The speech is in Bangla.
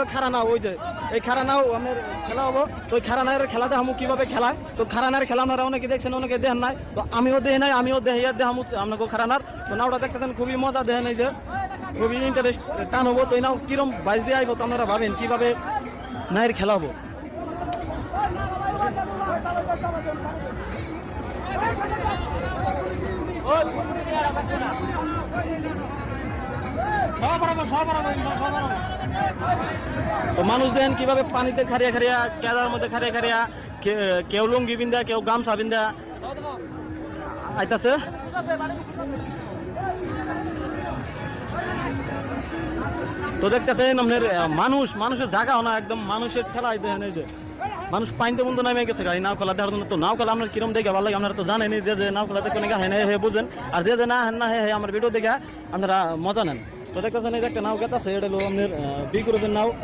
খারা নাও ওই যে এই খারা নাও আমাদের খেলা হবো তো ওই খারা নায়ের খেলাতে আমি কিভাবে খেলায় তো খারা নায়ের খেলা আপনারা অনেকে দেখছেন অনেকে দেখেন নাই তো আমিও দেখি নাই আমিও দেখি দেখামু আপনাকে খারা নার তো নাওটা দেখতেছেন খুবই মজা দেখেন এই যে খুবই ইন্টারেস্ট টান হবো তো এই নাও কিরম বাইশ দিয়ে আইবো তো আপনারা ভাবেন কিভাবে নায়ের খেলা হবো তো মানুষ দেখেন কিভাবে পানিতে খারিয়া খারিয়া কেদার মধ্যে খারিয়া খারিয়া কেউ লুঙ্গি বিন্দা কেউ গামছা বিন্দা আইতাছে তো দেখতেছেন আপনার মানুষের জায়গা না একদম মানুষের ঠেলা দেখেন এই যে মানুষ পানিতে বন্ধু নামে গেছে গাড়ি নাও খেলা দেখার জন্য তো নাও খেলা আপনার কিরম দেখে ভালো লাগে আপনারা তো জানেনি যে নাও খেলাতে কোনো হ্যাঁ হে বুঝেন আর যে না হ্যাঁ না হে আমার ভিডিও দেখে আপনারা মজা নেন তো দেখতেছেন এই যে একটা নাও গেতাছে এটা হলো আপনার বিক্রমের নাও